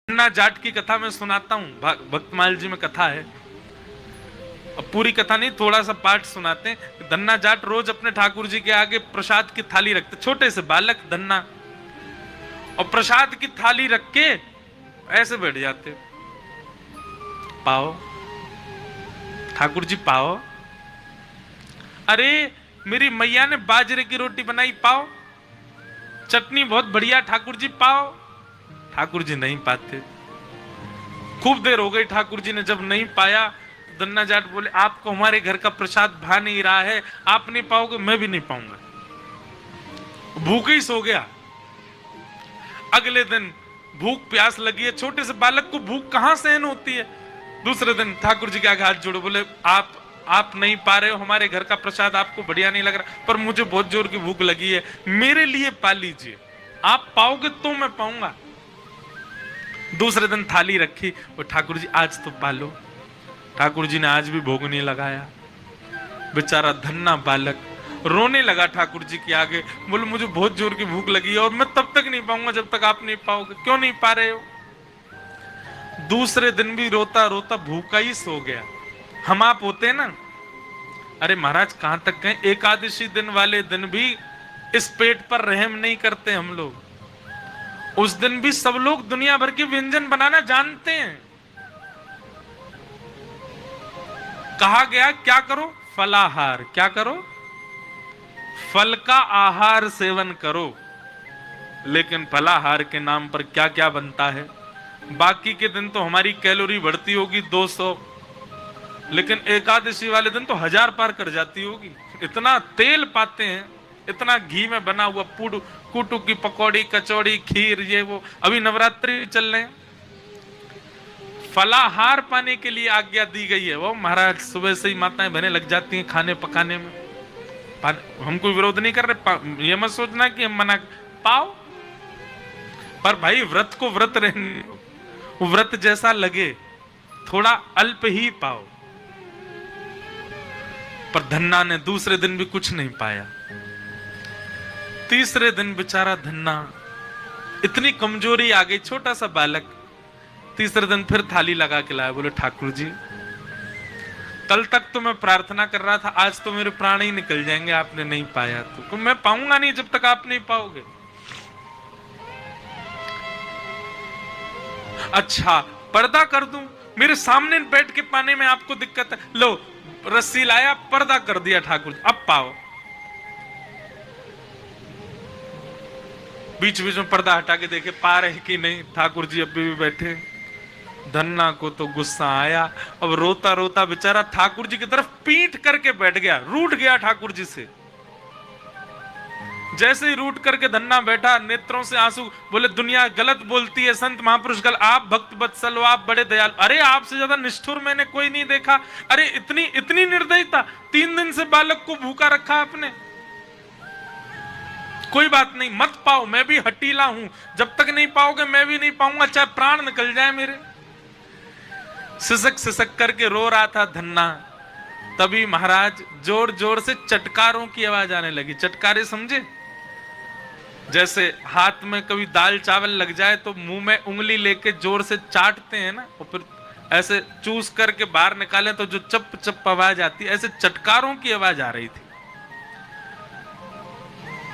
धन्ना जाट की कथा मैं सुनाता हूँ। भक्तमाल जी में कथा है, अब पूरी कथा नहीं, थोड़ा सा पाठ सुनाते हैं। धन्ना जाट रोज अपने ठाकुर जी के आगे प्रसाद की थाली रखते, छोटे से बालक धन्ना, और प्रसाद की थाली रख के ऐसे बैठ जाते। पाओ ठाकुर जी, पाओ। अरे मेरी मैया ने बाजरे की रोटी बनाई, पाओ। चटनी बहुत बढ़िया ठाकुर जी, पाओ। ठाकुर जी नहीं पाते। खूब देर हो गई, ठाकुर जी ने जब नहीं पाया, धन्ना जाट बोले, आपको हमारे घर का प्रसाद भा नहीं रहा है, आप नहीं पाओगे, मैं भी नहीं पाऊंगा। भूखे ही सो गया। अगले दिन भूख प्यास लगी है, छोटे से बालक को भूख कहां सहन होती है। दूसरे दिन ठाकुर जी के आगे हाथ जोड़े, बोले, आप नहीं पा रहे हो हमारे घर का प्रसाद, आपको बढ़िया नहीं लग रहा, पर मुझे बहुत जोर की भूख लगी है, मेरे लिए पा लीजिए, आप पाओगे तो मैं पाऊंगा। दूसरे दिन थाली रखी, वो ठाकुर जी आज तो पालो। ठाकुर जी ने आज भी भोग नहीं लगाया। बेचारा धन्ना बालक रोने लगा ठाकुर जी के आगे, बोले, मुझे बहुत जोर की भूख लगी है और मैं तब तक नहीं पाऊंगा जब तक आप नहीं पाओगे। क्यों नहीं पा रहे हो? दूसरे दिन भी रोता रोता भूखा ही सो गया। हम आप होते ना, अरे महाराज कहां तक कहें, एकादशी दिन वाले दिन भी इस पेट पर रहम नहीं करते हम लोग। उस दिन भी सब लोग दुनिया भर के व्यंजन बनाना जानते हैं। कहा गया क्या करो? फलाहार। क्या करो? फल का आहार सेवन करो। लेकिन फलाहार के नाम पर क्या क्या बनता है। बाकी के दिन तो हमारी कैलोरी बढ़ती होगी 200, लेकिन एकादशी वाले दिन तो 1000 पार कर जाती होगी। इतना तेल पाते हैं, इतना घी में बना हुआ कुटू की पकौड़ी, कचौड़ी, खीर, ये वो। अभी नवरात्रि चल रहे हैं, फलाहार पाने के लिए आज्ञा दी गई है। वो महाराज सुबह से ही माताएं बहनें लग जाती हैं खाने पकाने में। हम कोई विरोध नहीं कर रहे, ये मत सोचना कि हम मना। पाओ, पर भाई व्रत को व्रत रहने, व्रत जैसा लगे, थोड़ा अल्प ही पाओ। पर धन्ना ने दूसरे दिन भी कुछ नहीं पाया। तीसरे दिन बेचारा धन्ना, इतनी कमजोरी आ गई, छोटा सा बालक। तीसरे दिन फिर थाली लगा के लाया, बोले, ठाकुर जी कल तक तो मैं प्रार्थना कर रहा था, आज तो मेरे प्राण ही निकल जाएंगे, आपने नहीं पाया तो मैं पाऊंगा नहीं जब तक आप नहीं पाओगे। अच्छा पर्दा कर दूं, मेरे सामने बैठ के पाने में आपको दिक्कत है, लो रस्सी लाया, पर्दा कर दिया ठाकुर जी, अब पाओ। बीच बीच में पर्दा हटा के देखे पा रहे कि नहीं, ठाकुर जी अभी भी बैठे। धन्ना को तो गुस्सा आया, अब रोता रोता बेचारा ठाकुर जी की तरफ पीठ करके बैठ गया, रूठ गया ठाकुर जी से। जैसे ही रूठ करके धन्ना बैठा, नेत्रों से आंसू, बोले, दुनिया गलत बोलती है, संत महापुरुष गलत, आप भक्त वत्सल हो, आप बड़े दयालु, अरे आपसे ज्यादा निष्ठुर मैंने कोई नहीं देखा। अरे इतनी इतनी निर्दयता, 3 दिन से बालक को भूखा रखा आपने। कोई बात नहीं, मत पाओ, मैं भी हटीला हूं, जब तक नहीं पाओगे मैं भी नहीं पाऊंगा, चाहे प्राण निकल जाए मेरे। सिसक सिसक करके रो रहा था धन्ना। तभी महाराज जोर जोर से चटकारों की आवाज आने लगी। चटकारे समझे? जैसे हाथ में कभी दाल चावल लग जाए तो मुंह में उंगली लेके जोर से चाटते हैं ना, और फिर ऐसे चूस करके बाहर निकाले तो जो चप चप आवाज आती है, ऐसे चटकारों की आवाज आ रही थी।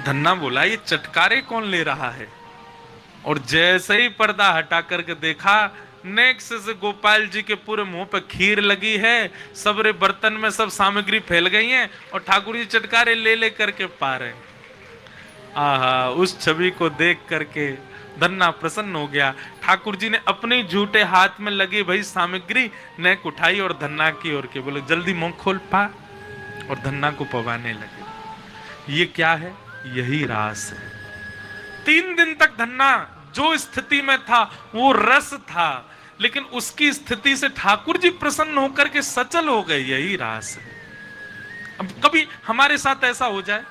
धन्ना बोला, ये चटकारे कौन ले रहा है? और जैसे ही पर्दा हटा करके देखा, नेक्स्ट से गोपाल जी के पूरे मुंह पे खीर लगी है, सबरे बर्तन में सब सामग्री फैल गई है, और ठाकुर जी चटकारे ले ले करके पा रहे। आहा, उस छवि को देख करके धन्ना प्रसन्न हो गया। ठाकुर जी ने अपने झूठे हाथ में लगी भाई सामग्री नेक उठाई और धन्ना की ओर के बोले, जल्दी मुंह खोल पा, और धन्ना को पवाने लगे। ये क्या है? यही रास है। 3 दिन तक धन्ना जो स्थिति में था वो रस था, लेकिन उसकी स्थिति से ठाकुर जी प्रसन्न होकर के सचल हो गए, यही रास है। अब कभी हमारे साथ ऐसा हो जाए,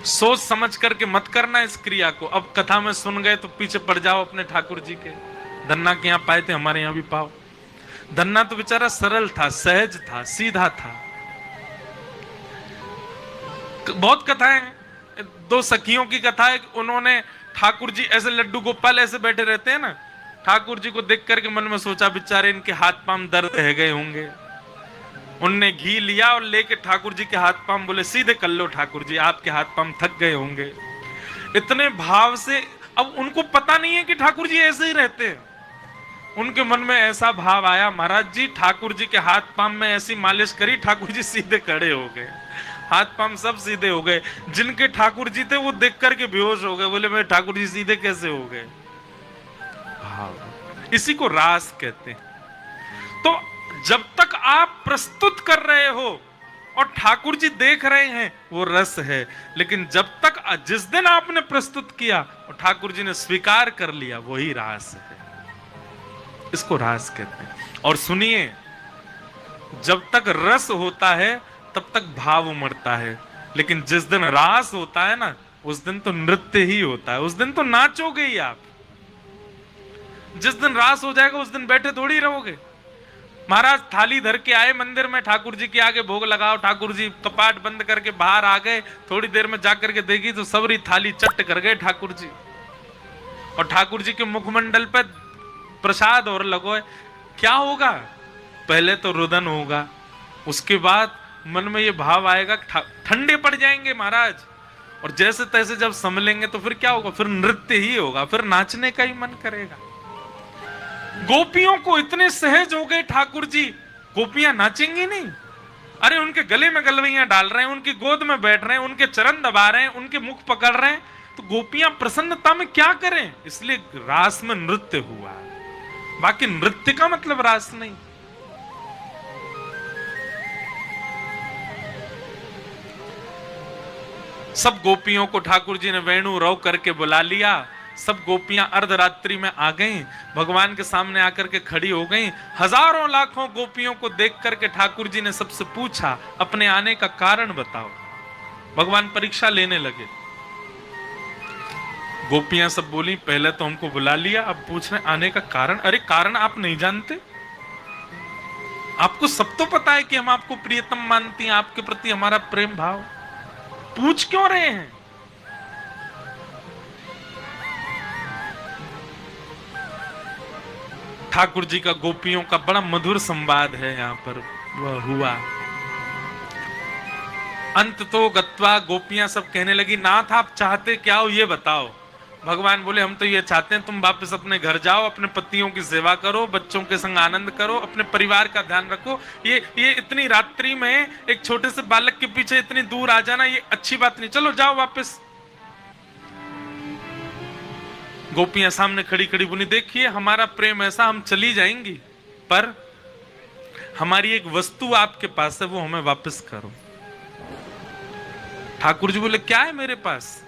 सोच समझ करके मत करना इस क्रिया को। अब कथा में सुन गए तो पीछे पड़ जाओ अपने ठाकुर जी के। धन्ना के यहां पाए थे, हमारे यहां भी पाओ। धन्ना तो बेचारा सरल था, सहज था, सीधा था। बहुत कथाएं दो सखियों की कथा है, उन्होंने ठाकुर जी ऐसे लड्डू गोपाल ऐसे बैठे रहते हैं ना, ठाकुर जी को देख करके मन में सोचा बेचारे इनके हाथ पांव दर्द रह गए होंगे। उनने घी लिया और लेके ठाकुर जी के हाथ पांव बोले सीधे कर लो ठाकुर जी, आपके हाथ पांव थक गए होंगे। इतने भाव से, अब उनको पता नहीं है कि ठाकुर जी ऐसे ही रहते हैं। उनके मन में ऐसा भाव आया, महाराज जी ठाकुर जी के हाथ पांव में ऐसी मालिश करी, ठाकुर जी सीधे खड़े हो गए, हाथ पांव सब सीधे हो गए। जिनके ठाकुर जी थे वो देख करके बेहोश हो गए, बोले मेरे ठाकुर जी सीधे कैसे हो गए। भाव, इसी को रास कहते हैं। तो जब तक आप प्रस्तुत कर रहे हो और ठाकुर जी देख रहे हैं वो रस है, लेकिन जब तक जिस दिन आपने प्रस्तुत किया और ठाकुर जी ने स्वीकार कर लिया वही रास है, इसको रास कहते हैं। और सुनिए, जब तक रस होता है तब तक भाव उमड़ता है, लेकिन जिस दिन रास होता है ना उस दिन तो नृत्य ही होता है, उस दिन तो नाचोगे ही आप। जिस दिन रास हो जाएगा उस दिन बैठे थोड़ी रहोगे। महाराज थाली धर के आए मंदिर में, ठाकुर जी के आगे भोग लगाओ, ठाकुर जी कपाट बंद करके बाहर आ गए, थोड़ी देर में जाकर के देखी तो सबरी थाली चट कर गए ठाकुर जी। और ठाकुर जी के मुखमंडल पे प्रसाद और लगो है, क्या होगा? पहले तो रुदन होगा, उसके बाद मन में ये भाव आएगा, ठंडे पड़ जाएंगे महाराज, और जैसे तैसे जब संभलेंगे तो फिर क्या होगा? फिर नृत्य ही होगा, फिर नाचने का ही मन करेगा। गोपियों को इतने सहज हो गए ठाकुर जी, गोपियां नाचेंगी नहीं? अरे उनके गले में गलवैया डाल रहे हैं, उनकी गोद में बैठ रहे हैं, उनके चरण दबा रहे हैं, उनके मुख पकड़ रहे हैं, तो गोपियां प्रसन्नता में क्या करें? इसलिए रास में नृत्य हुआ, बाकी नृत्य का मतलब रास नहीं। सब गोपियों को ठाकुर जी ने वेणु रव करके बुला लिया। सब गोपियां अर्धरात्रि में आ गईं, भगवान के सामने आकर के खड़ी हो गईं। हजारों लाखों गोपियों को देख करके ठाकुर जी ने सबसे पूछा अपने आने का कारण बताओ। भगवान परीक्षा लेने लगे। गोपियां सब बोली पहले तो हमको बुला लिया, अब पूछ रहे आने का कारण। अरे कारण आप नहीं जानते? आपको सब तो पता है कि हम आपको प्रियतम मानती हैं, आपके प्रति हमारा प्रेम भाव, पूछ क्यों रहे हैं? ठाकुर जी का गोपियों का बड़ा मधुर संवाद है यहाँ पर वह हुआ। अंत तो गत्वा गोपियां सब कहने लगी नाथ आप चाहते क्या हो ये बताओ। भगवान बोले हम तो ये चाहते हैं तुम वापस अपने घर जाओ, अपने पतियों की सेवा करो, बच्चों के संग आनंद करो, अपने परिवार का ध्यान रखो। ये इतनी रात्रि में एक छोटे से बालक के पीछे इतनी दूर आ जाना ये अच्छी बात नहीं, चलो जाओ वापस। गोपियां सामने खड़ी खड़ी बोली देखिए हमारा प्रेम ऐसा, हम चली जाएंगी पर हमारी एक वस्तु आपके पास है वो हमें वापस करो। ठाकुर जी बोले क्या है मेरे पास?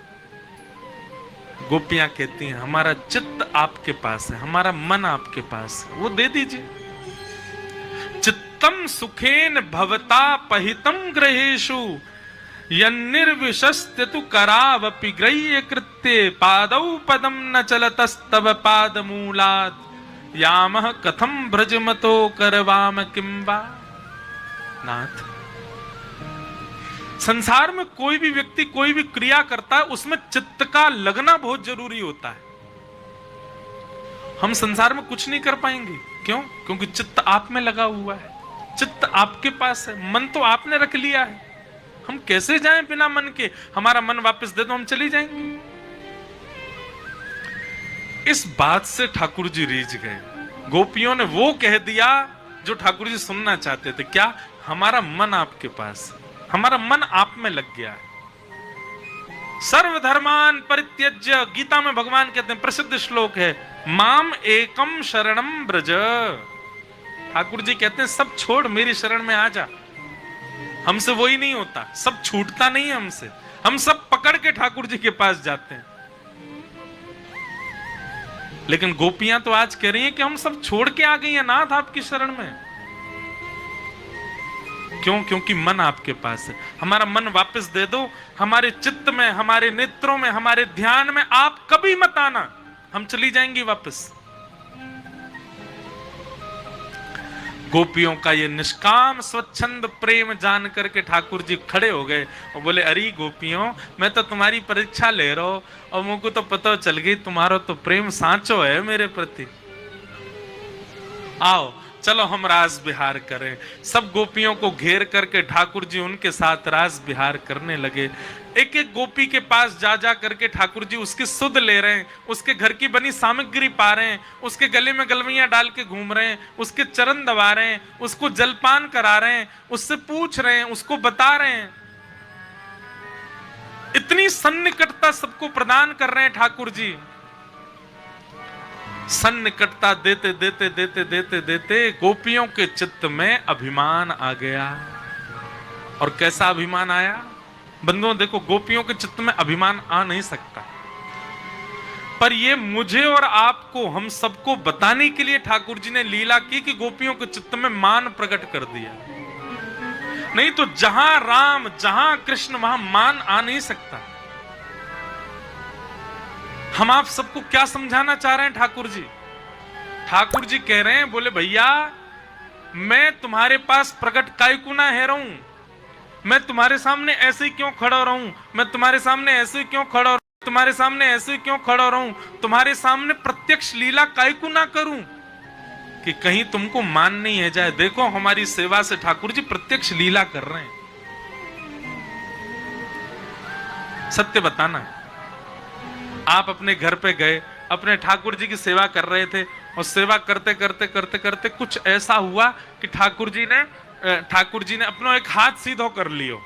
गोपियां कहती हैं हमारा चित्त आपके पास है, हमारा मन आपके पास है, वो दे दीजिए। चित्तम सुखेन भवता पहितम ग्रहेषु यन्निर्विशस्त्यतु करावपि ग्रह्य कृत्ये पादौ पदम न चलतस्तव पादमूलात् यामः कथम भ्रजमतो करवाम किंबा। नाथ संसार में कोई भी व्यक्ति कोई भी क्रिया करता है उसमें चित्त का लगना बहुत जरूरी होता है। हम संसार में कुछ नहीं कर पाएंगे, क्यों? क्योंकि चित्त आप में लगा हुआ है, चित्त आपके पास है, मन तो आपने रख लिया है। हम कैसे जाएं बिना मन के? हमारा मन वापस दे दो हम चली जाएंगे। इस बात से ठाकुर जी रीझ गए। गोपियों ने वो कह दिया जो ठाकुर जी सुनना चाहते थे। क्या? हमारा मन आपके पास, हमारा मन आप में लग गया है। सर्वधर्मान परित्यज्य, गीता में भगवान कहते हैं, प्रसिद्ध श्लोक है, माम एकम शरणम ब्रज। ठाकुर जी कहते हैं सब छोड़ मेरी शरण में आ जा। हमसे वही नहीं होता, सब छूटता नहीं है हमसे, हम सब पकड़ के ठाकुर जी के पास जाते हैं। लेकिन गोपियां तो आज कह रही हैं कि हम सब छोड़ के आ गई हैं नाथ आपकी शरण में। क्यों? क्योंकि मन आपके पास है। हमारा मन वापस दे दो, हमारे चित्त में, हमारे नेत्रों में, हमारे ध्यान में आप कभी मत आना, हम चली जाएंगी वापस। गोपियों का ये निष्काम स्वच्छंद प्रेम जान करके ठाकुर जी खड़े हो गए और बोले, अरे गोपियों, मैं तो तुम्हारी परीक्षा ले रहा हूं और मुझको तो पता चल गई तुम्हारा तो प्रेम सांचो है मेरे प्रति। आओ चलो हम रास बिहार करें। सब गोपियों को घेर करके ठाकुर जी उनके साथ रास बिहार करने लगे। एक एक गोपी के पास जा जा करके ठाकुर जी उसकी सुध ले रहे हैं, उसके घर की बनी सामग्री पा रहे हैं, उसके गले में गलवियां डाल के घूम रहे हैं, उसके चरण दबा रहे हैं, उसको जलपान करा रहे हैं, उससे पूछ रहे हैं, उसको बता रहे हैं। इतनी सन्निकटता सबको प्रदान कर रहे हैं ठाकुर जी। सन्निकटता देते देते देते देते देते गोपियों के चित्त में अभिमान आ गया। और कैसा अभिमान आया बंधुओं? देखो, गोपियों के चित्त में अभिमान आ नहीं सकता, पर ये मुझे और आपको, हम सबको बताने के लिए ठाकुर जी ने लीला की कि गोपियों के चित्त में मान प्रकट कर दिया। नहीं तो जहां राम जहां कृष्ण वहां मान आ नहीं सकता। हम आप सबको क्या समझाना चाह रहे हैं ठाकुर जी? ठाकुर जी कह रहे हैं, बोले भैया मैं तुम्हारे पास प्रकट कायकू ना है रहूं, मैं तुम्हारे सामने ऐसे क्यों खड़ा रहूं, मैं तुम्हारे सामने ऐसे क्यों खड़ा रहूं, तुम्हारे सामने ऐसे क्यों खड़ा रहूं, तुम्हारे सामने प्रत्यक्ष लीला कायकू ना करूं कि कहीं तुमको मान नहीं है जाए। देखो हमारी सेवा से ठाकुर जी प्रत्यक्ष लीला कर रहे हैं। सत्य बताना, आप अपने घर पे गए, अपने ठाकुर जी की सेवा कर रहे थे और सेवा करते करते करते करते कुछ ऐसा हुआ कि ठाकुर जी ने अपना एक हाथ सीधा कर लियो।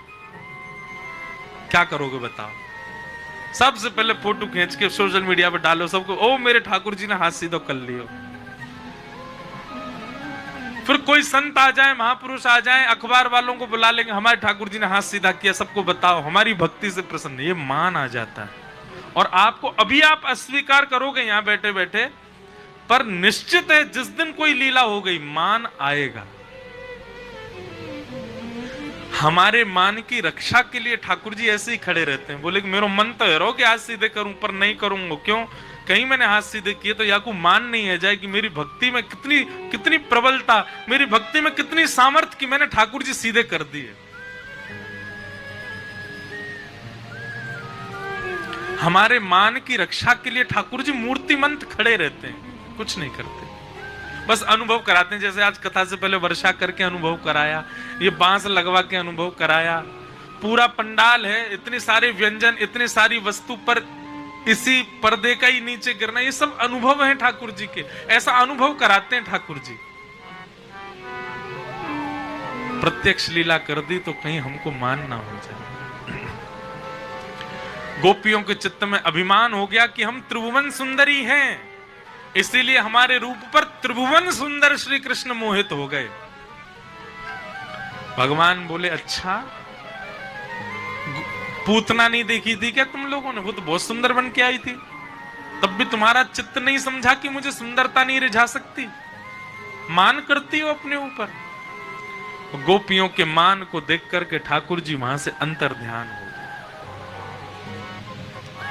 क्या करोगे बताओ? सबसे पहले फोटो खींच के सोशल मीडिया पे डालो सबको, ओ मेरे ठाकुर जी ने हाथ सीधा कर लियो। फिर कोई संत आ जाए, महापुरुष आ जाए, अखबार वालों को बुला लेंगे, हमारे ठाकुर जी ने हाथ सीधा किया, सबको बताओ, हमारी भक्ति से प्रसन्न। ये मान आ जाता है। और आपको अभी आप अस्वीकार करोगे यहां बैठे बैठे, पर निश्चित है जिस दिन कोई लीला हो गई मान आएगा। हमारे मान की रक्षा के लिए ठाकुर जी ऐसे ही खड़े रहते हैं। बोले कि मेरा मन तो है रो कि हाथ सीधे करूं, पर नहीं करूंगा। क्यों? कहीं मैंने हाथ सीधे किए तो या को मान नहीं है जाए कि मेरी भक्ति में कितनी प्रबलता, मेरी भक्ति में कितनी सामर्थ्य कि मैंने ठाकुर जी सीधे कर दिए। हमारे मान की रक्षा के लिए ठाकुर जी मूर्तिमंत खड़े रहते हैं, कुछ नहीं करते, बस अनुभव कराते हैं। जैसे आज कथा से पहले वर्षा करके अनुभव कराया, ये बांस लगवा के अनुभव कराया, पूरा पंडाल है, इतने सारे व्यंजन, इतनी सारी वस्तु पर इसी पर्दे का ही नीचे गिरना, ये सब अनुभव है ठाकुर जी के। ऐसा अनुभव कराते हैं ठाकुर जी। प्रत्यक्ष लीला कर दी तो कहीं हमको मान ना हो जाए। गोपियों के चित्त में अभिमान हो गया कि हम त्रिभुवन सुंदरी हैं, इसीलिए हमारे रूप पर त्रिभुवन सुंदर श्री कृष्ण मोहित हो गए। भगवान बोले, अच्छा पूतना नहीं देखी थी क्या तुम लोगों ने? वो तो बहुत सुंदर बन के आई थी, तब भी तुम्हारा चित्त नहीं समझा कि मुझे सुंदरता नहीं रिझा सकती? मान करती हो अपने ऊपर। गोपियों के मान को देख करके ठाकुर जी वहां से अंतर ध्यान हो।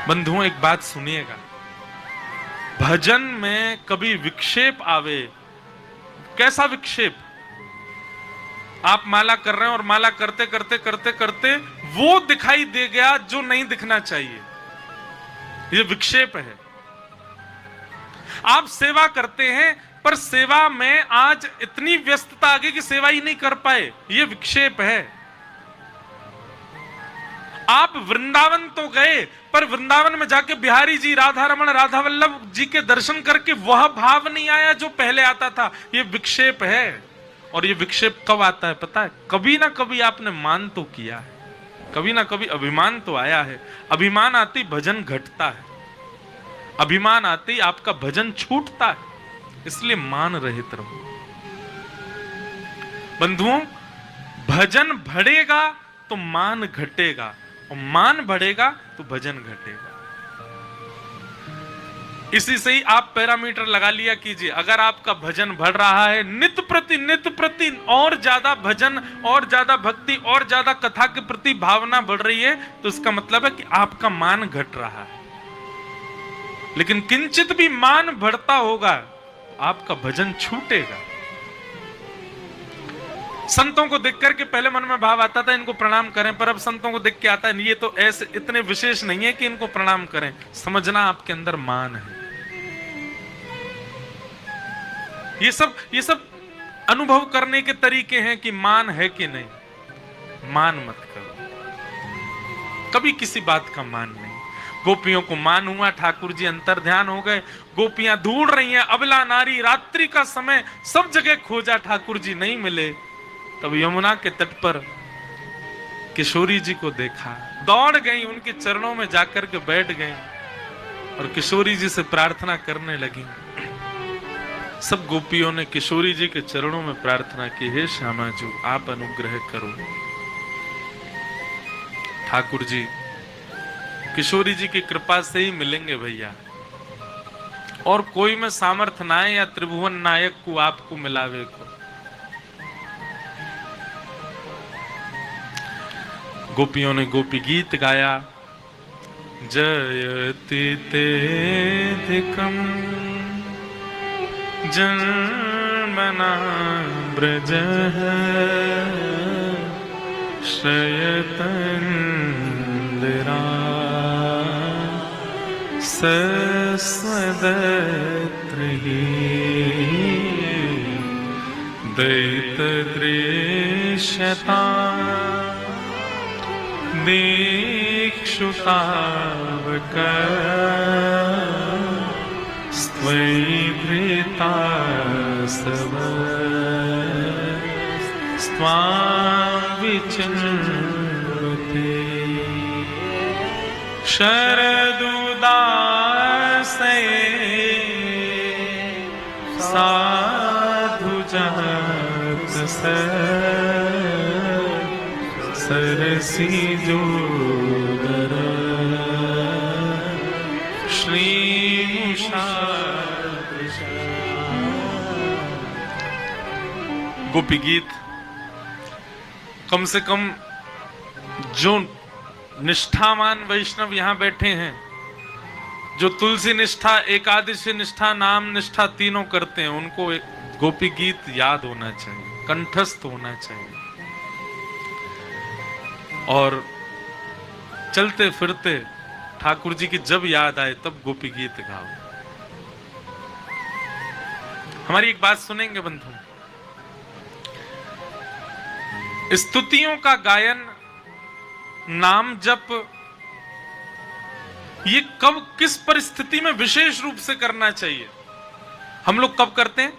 बंधुओं एक बात सुनिएगा, भजन में कभी विक्षेप आवे, कैसा विक्षेप? आप माला कर रहे हैं और माला करते करते करते करते वो दिखाई दे गया जो नहीं दिखना चाहिए, ये विक्षेप है। आप सेवा करते हैं पर सेवा में आज इतनी व्यस्तता आ गई कि सेवा ही नहीं कर पाए, ये विक्षेप है। आप वृंदावन तो गए पर वृंदावन में जाके बिहारी जी, राधा रमण, राधा वल्लभ जी के दर्शन करके वह भाव नहीं आया जो पहले आता था, ये विक्षेप है। और ये विक्षेप कब आता है पता है? कभी ना कभी आपने मान तो किया है, कभी ना कभी अभिमान तो आया है। अभिमान आते ही भजन घटता है, अभिमान आते ही आपका भजन छूटता है, इसलिए मान रहित रहो। बंधुओं, भजन बढ़ेगा तो मान घटेगा, और मान बढ़ेगा तो भजन घटेगा। इसी से ही आप पैरामीटर लगा लिया कीजिए। अगर आपका भजन बढ़ रहा है, नित्य प्रति और ज्यादा भजन, और ज्यादा भक्ति, और ज्यादा कथा के प्रति भावना बढ़ रही है, तो इसका मतलब है कि आपका मान घट रहा है। लेकिन किंचित भी मान बढ़ता होगा तो आपका भजन छूटेगा। संतों को देख करके पहले मन में भाव आता था इनको प्रणाम करें, पर अब संतों को देख के आता है ये तो ऐसे इतने विशेष नहीं है कि इनको प्रणाम करें। समझना आपके अंदर मान है। ये सब अनुभव करने के तरीके हैं कि मान है कि नहीं। मान मत करो, कभी किसी बात का मान नहीं। गोपियों को मान हुआ, ठाकुर जी अंतर ध्यान हो गए। गोपियां ढूंढ रही हैं, अबला नारी, रात्रि का समय, सब जगह खोजा, ठाकुर जी नहीं मिले। तब यमुना के तट पर किशोरी जी को देखा, दौड़ गई, उनके चरणों में जाकर के बैठ गई और किशोरी जी से प्रार्थना करने लगी। सब गोपियों ने किशोरी जी के चरणों में प्रार्थना की, हे श्यामा जी आप अनुग्रह करो। ठाकुर जी किशोरी जी की कृपा से ही मिलेंगे भैया, और कोई में सामर्थ्य ना है या त्रिभुवन नायक को आपको मिलावे को। गोपियों ने गोपी गीत गाया, जयति तेधिकम जन्मना ब्रजः श्रयतन्दिरा सस्वदत्रिः दैतदृश्यता दीक्षुतावक स्त्वैभृतासव स्वां विचिन्वते शरदुदासे साधुजातस सरसी जोदर श्रीमुषा। गोपी गीत कम से कम जो निष्ठावान वैष्णव यहां बैठे हैं, जो तुलसी निष्ठा, एकादशी निष्ठा, नाम निष्ठा तीनों करते हैं, उनको एक गोपी गीत याद होना चाहिए, कंठस्थ होना चाहिए। और चलते फिरते ठाकुर जी की जब याद आए तब गोपी गीत गाओ। हमारी एक बात सुनेंगे बंधु, स्तुतियों का गायन, नाम जप, ये कब किस परिस्थिति में विशेष रूप से करना चाहिए? हम लोग कब करते हैं?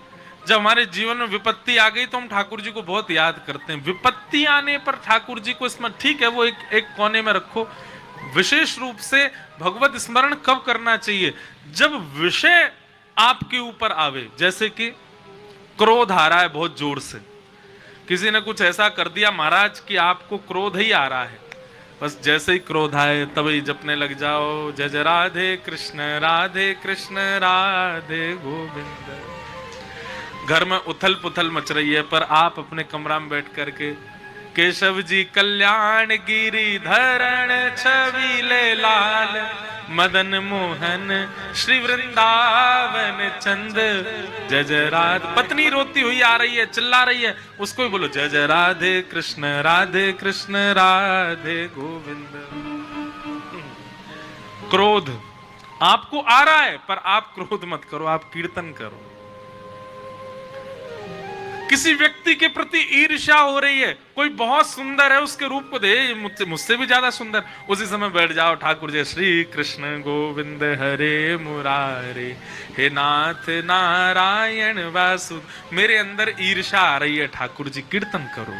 जब हमारे जीवन में विपत्ति आ गई तो हम ठाकुर जी को बहुत याद करते हैं। विपत्ति आने पर ठाकुर जी को स्मरण, ठीक है, वो एक कोने में रखो। विशेष रूप से भगवत स्मरण कब करना चाहिए? जब विषय आपके ऊपर आवे, जैसे कि क्रोध आ रहा है बहुत जोर से, किसी ने कुछ ऐसा कर दिया महाराज कि आपको क्रोध ही आ रहा है, बस जैसे ही क्रोध आए तभी जपने लग जाओ, जय जय राधे कृष्ण राधे गोविंद। घर में उथल पुथल मच रही है, पर आप अपने कमरा में बैठ करके केशव जी कल्याण गिरी धरण छबीले लाल मदन मोहन श्री वृंदावन चंद, जय जय राधे। पत्नी रोती हुई आ रही है, चिल्ला रही है, उसको भी बोलो जय जय राधे कृष्ण राधे गोविंद। क्रोध आपको आ रहा है पर आप क्रोध मत करो, आप कीर्तन करो। किसी व्यक्ति के प्रति ईर्ष्या हो रही है, कोई बहुत सुंदर है, उसके रूप को दे मुझसे भी ज्यादा सुंदर, उसी समय बैठ जाओ ठाकुर जय श्री कृष्ण गोविंद हरे मुरारे, हे नाथ नारायण वासु। मेरे अंदर ईर्ष्या आ रही है ठाकुर जी, कीर्तन करो।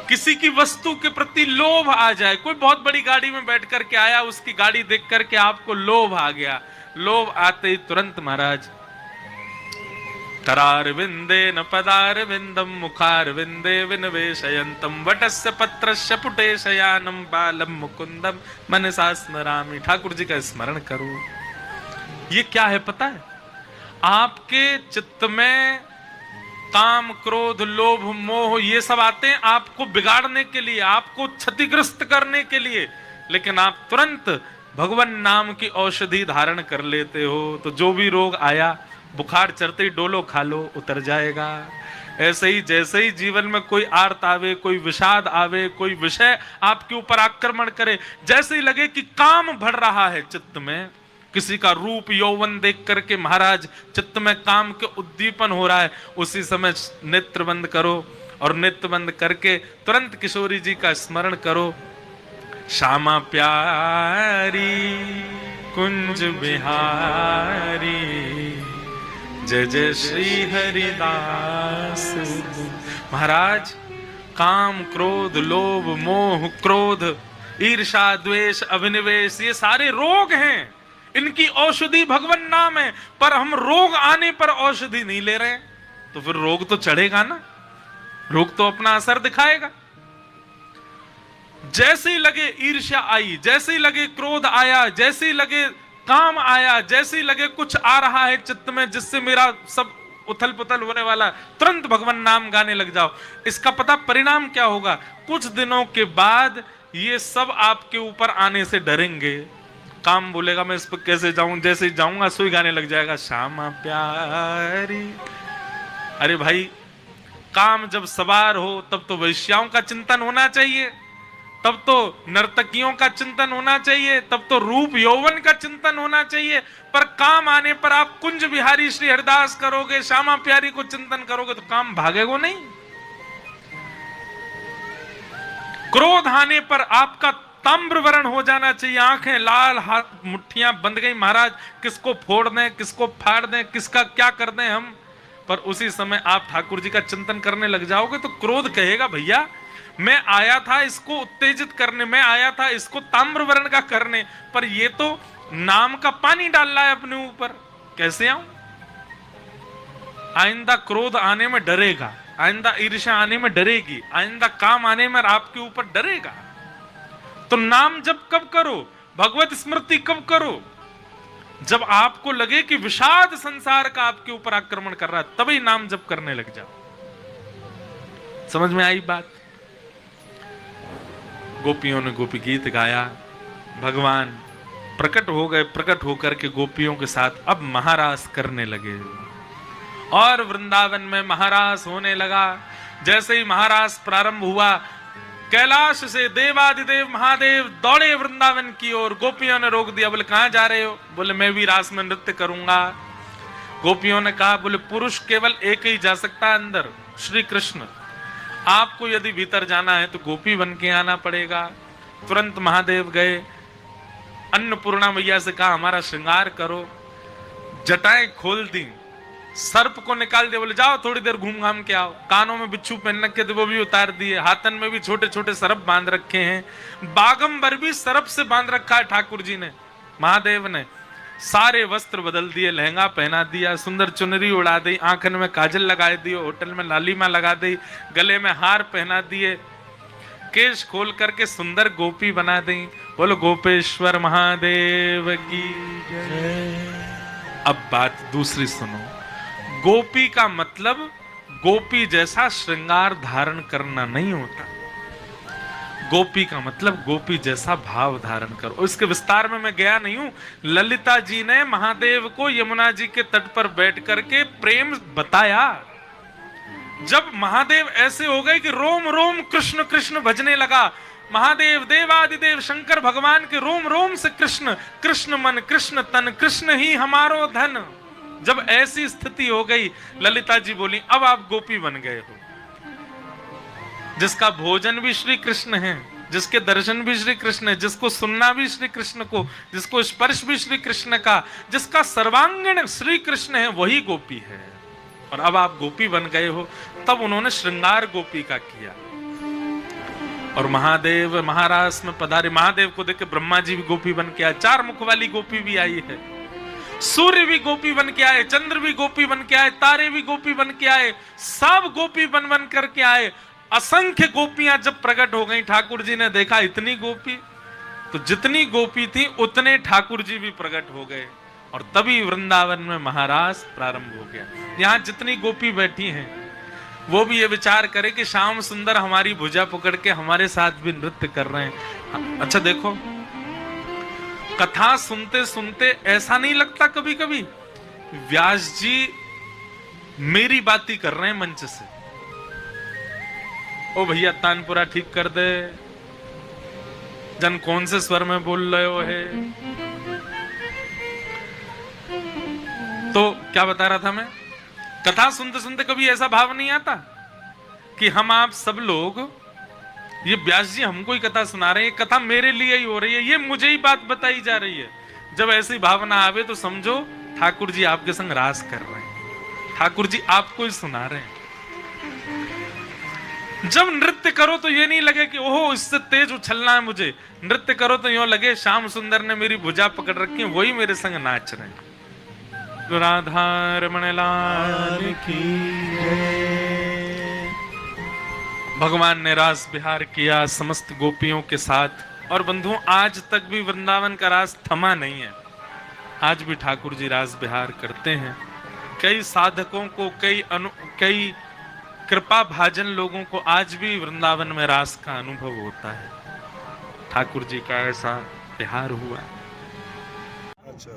किसी की वस्तु के प्रति लोभ आ जाए, कोई बहुत बड़ी गाड़ी में बैठ करके आया, उसकी गाड़ी देख करके आपको लोभ आ गया, लोभ आते ही तुरंत महाराज करारविंदे न पदारविंदम मुखारविंदे विनवेशयन्तम वटस्य पत्रस्य पुटे शयानम बालम मुकुंदम मनसा स्मरामि। ठाकुर जी का स्मरण करो। ये क्या है पता है? आपके चित्त में काम क्रोध लोभ मोह ये सब आते हैं आपको बिगाड़ने के लिए, आपको क्षतिग्रस्त करने के लिए, लेकिन आप तुरंत भगवान नाम की औषधि धारण कर लेते हो, तो जो भी रोग आया बुखार चढ़ते ही डोलो खा लो, उतर जाएगा। ऐसे ही जैसे ही जीवन में कोई आर्त आवे, कोई विषाद आवे, कोई विषय आपके ऊपर आक्रमण करे, जैसे ही लगे कि काम बढ़ रहा है चित्त में, किसी का रूप यौवन देख करके महाराज चित्त में काम के उद्दीपन हो रहा है, उसी समय नेत्र बंद करो और नेत्र बंद करके तुरंत किशोरी जी का स्मरण करो। श्यामा प्यारी कुंज बिहारी, जय जय श्री हरिदास। महाराज काम, क्रोध, लोभ, मोह, क्रोध, ईर्षा, द्वेष, अभिनिवेश, ये सारे रोग हैं। इनकी औषधि भगवान नाम है, पर हम रोग आने पर औषधि नहीं ले रहे, तो फिर रोग तो चढ़ेगा ना, रोग तो अपना असर दिखाएगा। जैसे ही लगे ईर्ष्या आई, जैसे ही लगे क्रोध आया, जैसे ही लगे काम आया, जैसे ही लगे कुछ आ रहा है चित्त में जिससे मेरा सब उथल पुथल होने वाला, तुरंत भगवान नाम गाने लग जाओ। इसका पता परिणाम क्या होगा? कुछ दिनों के बाद ये सब आपके ऊपर आने से डरेंगे। काम बोलेगा मैं इस पर कैसे जाऊं, जैसे ही जाऊंगा सुई गाने लग जाएगा, श्यामा प्यारी। अरे भाई, काम जब सवार हो तब तो वैश्याओं का चिंतन होना चाहिए, तब तो नर्तकियों का चिंतन होना चाहिए, तब तो रूप यौवन का चिंतन होना चाहिए। पर काम आने पर आप कुंज बिहारी श्री हरिदास करोगे, श्यामा प्यारी को चिंतन करोगे तो काम भागेगा नहीं। क्रोध आने पर आपका ताम्रवर्ण हो जाना चाहिए, आंखें लाल, हाथ मुट्ठियां बंद गई, महाराज किसको फोड़ दें, किसको फाड़ दें, किसका क्या कर दें हम। पर उसी समय आप ठाकुर जी का चिंतन करने लग जाओगे तो क्रोध कहेगा भैया मैं आया था इसको उत्तेजित करने, मैं आया था इसको ताम्रवर्ण का करने, पर ये तो नाम का पानी डाल रहा है अपने ऊपर, कैसे आऊं। आइंदा क्रोध आने में डरेगा, आइंदा ईर्ष्या आने में डरेगी, आइंदा काम आने में आपके ऊपर डरेगा। तो नाम जब कब करो, भगवत स्मृति कब करो? जब आपको लगे कि विषाद संसार का आपके ऊपर आक्रमण कर रहा है, तभी नाम जप करने लग जाओ। समझ में आई बात? गोपियों ने गोपी गीत गाया, भगवान प्रकट हो गए, प्रकट होकर के गोपियों के साथ अब महारास करने लगे और वृंदावन में महारास होने लगा। जैसे ही महारास प्रारंभ हुआ, कैलाश से देवादिदेव महादेव दौड़े वृंदावन की ओर। गोपियों ने रोक दिया, बोले कहां जा रहे हो? बोले मैं भी रास में नृत्य करूंगा। गोपियों ने कहा, बोले पुरुष केवल एक ही जा सकता है अंदर, श्री कृष्ण। आपको यदि भीतर जाना है तो गोपी बन के आना पड़ेगा। तुरंत महादेव गए, अन्नपूर्णा मैया से कहा हमारा श्रृंगार करो। जटाएं खोल दी, सर्प को निकाल दिया, बोले जाओ थोड़ी देर घूम घाम के आओ। कानों में बिच्छू पहन रखे थे वो भी उतार दिए, हाथन में भी छोटे छोटे सर्प बांध रखे हैं, बागंबर भी सर्प से बांध रखा है ठाकुर जी ने, महादेव ने। सारे वस्त्र बदल दिए, लहंगा पहना दिया, सुंदर चुनरी उड़ा दी, आंखन में काजल लगा दी, होटल में लालिमा लगा दी, गले में हार पहना दिए, केश खोल करके सुंदर गोपी बना दी। बोलो गोपेश्वर महादेव की जय। अब बात दूसरी सुनो। गोपी का मतलब गोपी जैसा श्रृंगार धारण करना नहीं होता। गोपी का मतलब गोपी जैसा भाव धारण करो। इसके विस्तार में मैं गया नहीं हूं। ललिता जी ने महादेव को यमुना जी के तट पर बैठ करके प्रेम बताया। जब महादेव ऐसे हो गए कि रोम रोम कृष्ण कृष्ण भजने लगा, महादेव देवादिदेव शंकर भगवान के रोम रोम से कृष्ण, कृष्ण मन कृष्ण तन, कृष्ण ही हमारो धन। जब ऐसी स्थिति हो गई, ललिता जी बोली अब आप गोपी बन गए हो। जिसका भोजन भी श्री कृष्ण है, जिसके दर्शन भी श्री कृष्ण है, जिसको सुनना भी श्री कृष्ण को, जिसको स्पर्श भी श्री कृष्ण का, जिसका सर्वांगीण श्री कृष्ण है, वही गोपी है। और अब आप गोपी बन गए हो। तब उन्होंने श्रृंगार गोपी का किया और महादेव महारास में पधारे। महादेव को देख के ब्रह्मा जी भी गोपी बन के आए, 4 मुख वाली गोपी भी आई है, सूर्य भी गोपी बन के आए, चंद्र भी गोपी बन के आए, तारे भी गोपी बन के आए, सब गोपी बन बन करके आए। असंख्य गोपियां जब प्रकट हो गई, ठाकुर जी ने देखा इतनी गोपी, तो जितनी गोपी थी उतने ठाकुर जी भी प्रकट हो गए और तभी वृंदावन में महारास प्रारंभ हो गया। यहां जितनी गोपी बैठी हैं वो भी ये विचार करे कि श्याम सुंदर हमारी भुजा पकड़ के हमारे साथ भी नृत्य कर रहे हैं। अच्छा देखो, कथा सुनते सुनते ऐसा नहीं लगता कभी कभी व्यास जी मेरी बात ही कर रहे हैं मंच से। ओ भैया तानपुरा ठीक कर दे, जन कौन से स्वर में बोल रहे हो है। तो क्या बता रहा था मैं, कथा सुनते सुनते कभी ऐसा भाव नहीं आता कि हम आप सब लोग, ये व्यास जी हमको ही कथा सुना रहे हैं, कथा मेरे लिए ही हो रही है, ये मुझे ही बात बताई जा रही है। जब ऐसी भावना आवे तो समझो ठाकुर जी आपके संग रास कर रहे हैं, ठाकुर जी आपको ही सुना रहे हैं। जब नृत्य करो तो ये नहीं लगे कि ओहो इससे तेज उछलना है मुझे, नृत्य करो तो यूं लगे श्याम सुंदर ने मेरी भुजा पकड़ रखी है, वही मेरे संग नाच रहे हैं। राधा रमण लाल की जय। भगवान ने रास बिहार किया समस्त गोपियों के साथ, और बंधुओं आज तक भी वृंदावन का रास थमा नहीं है, आज भी ठाकुर जी रास बिहार करते हैं। कई साधकों को, कई कृपा भाजन लोगों को आज भी वृंदावन में रास का अनुभव होता है। ठाकुर जी का ऐसा बिहार हुआ। अच्छा।